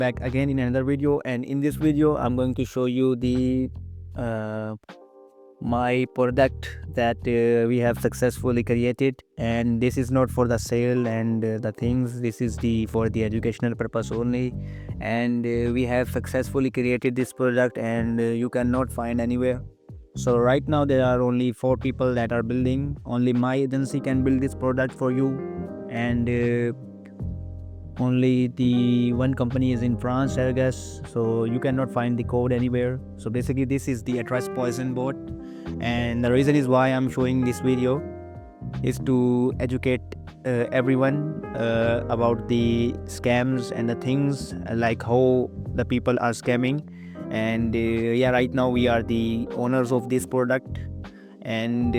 back again in another video, and in this video I'm going to show you the my product that we have successfully created, and this is not for the sale and the things. This is for the educational purpose only, and we have successfully created this product, and you cannot find anywhere. So right now there are only 4 people that are building. Only my agency can build this product for you, and only the one company is in France, I guess, so you cannot find the code anywhere. So basically this is the address poison bot, and the reason is why I'm showing this video is to educate everyone about the scams and the things like how the people are scamming. And yeah, right now we are the owners of this product, and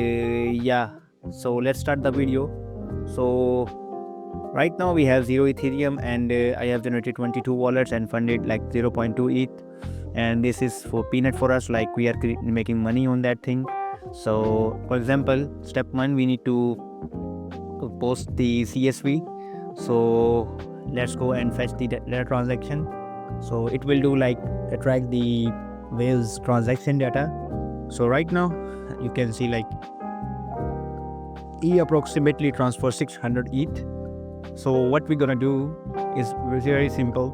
yeah, so let's start the video. So right now we have 0 Ethereum, and I have generated 22 wallets and funded like 0.2 ETH, and this is for peanut for us, like we are making money on that thing. So for example, step 1, we need to post the CSV. So let's go and fetch the data transaction. So it will do like attract the whales transaction data. So right now you can see like E approximately transfer 600 ETH. So what we're gonna do is very simple.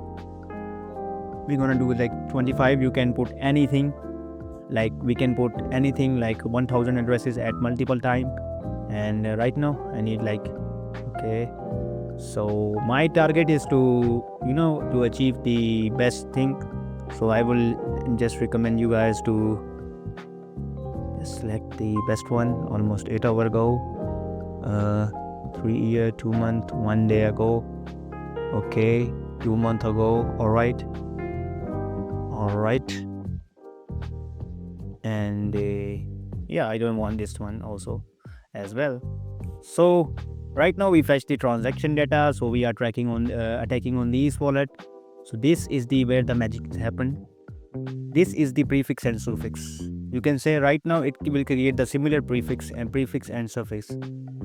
We're gonna do like 25. You can put anything, like we can put anything like 1000 addresses at multiple time. And right now I need like, okay, so my target is to to achieve the best thing. So I will just recommend you guys to select the best one. Almost 8 hours ago, 3 year, 2 month, 1 day ago, okay, 2 months ago. All right, and yeah, I don't want this one also as well. So right now we fetch the transaction data, so we are tracking on attacking on these wallet. So this is the where the magic happened. This is the prefix and suffix. You can say right now it will create the similar prefix and suffix.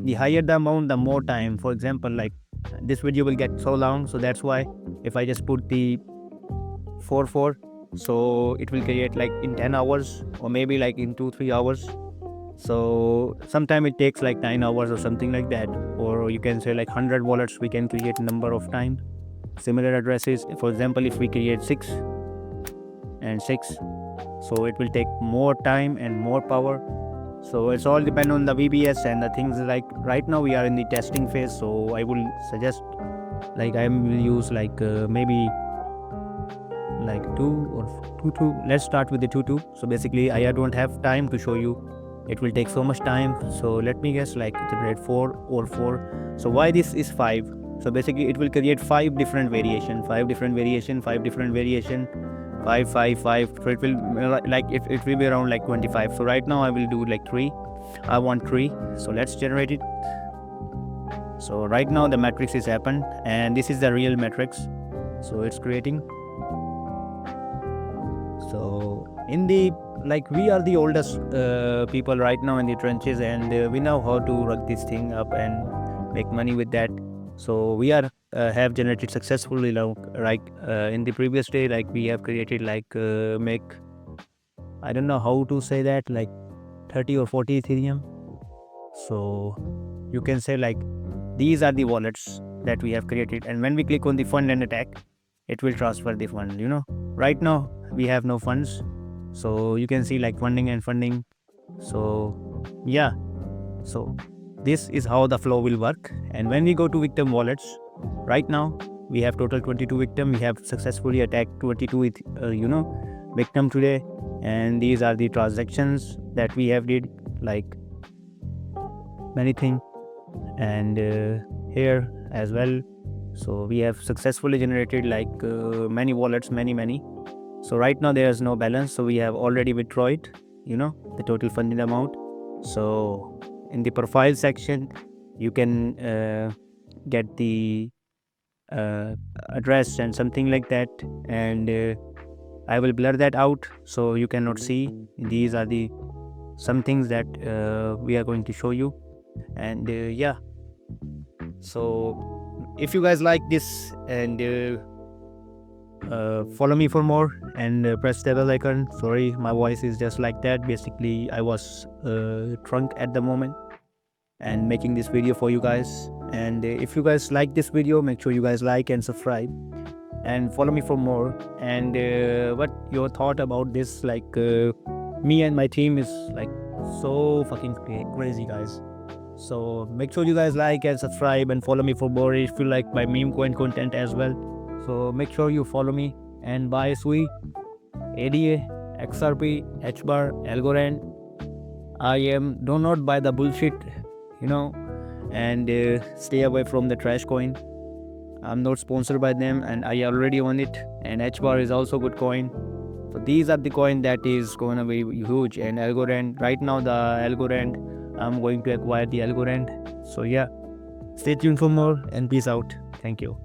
The higher the amount, the more time. For example, like this video will get so long, so that's why if I just put the 44, so it will create like in 10 hours or maybe like in 2-3 hours. So sometime it takes like 9 hours or something like that, or you can say like 100 wallets we can create number of times similar addresses. For example, if we create 6 and 6, so it will take more time and more power. So it's all depend on the VBS and the things. Like right now we are in the testing phase, so I will suggest like I will use like maybe like 2 or 2. Let's start with the 2. So basically I don't have time to show you, it will take so much time. So let me guess, like generate 4 or 4. So why this is 5? So basically it will create 5 different variation, 5 different variation, 5 different variation, 5, 5, 5. So it will like it will be around like 25. So right now I will do like 3. I want 3. So let's generate it. So right now the matrix is happened, and this is the real matrix. So it's creating. So in the like we are the oldest people right now in the trenches, and we know how to run this thing up and make money with that. So we are have generated successfully like in the previous day, like we have created like make, I don't know how to say that, like 30 or 40 Ethereum. So you can say like these are the wallets that we have created, and when we click on the fund and attack, it will transfer the fund. Right now we have no funds, so you can see like funding. So yeah, so this is how the flow will work. And when we go to victim wallets, right now we have total 22 victim. We have successfully attacked 22 victim today, and these are the transactions that we have did, like many things, and here as well. So we have successfully generated like many wallets, many. So right now there is no balance, so we have already withdrawn the total funding amount. So in the profile section you can get the address and something like that, and I will blur that out so you cannot see. These are the some things that we are going to show you. And yeah, so if you guys like this, and Follow me for more and press the bell icon. Sorry, my voice is just like that. Basically, I was drunk at the moment and making this video for you guys. And if you guys like this video, make sure you guys like and subscribe and follow me for more. And what your thought about this? Like me and my team is like so fucking crazy, guys. So make sure you guys like and subscribe and follow me for more if you like my meme coin content as well. So make sure you follow me and buy SUI, ADA, XRP, HBAR, Algorand. Do not buy the bullshit, you know, and stay away from the trash coin. I'm not sponsored by them and I already own it, and HBAR is also good coin. So these are the coin that is going to be huge. And Algorand, right now the Algorand, I'm going to acquire the Algorand. So yeah, stay tuned for more and peace out. Thank you.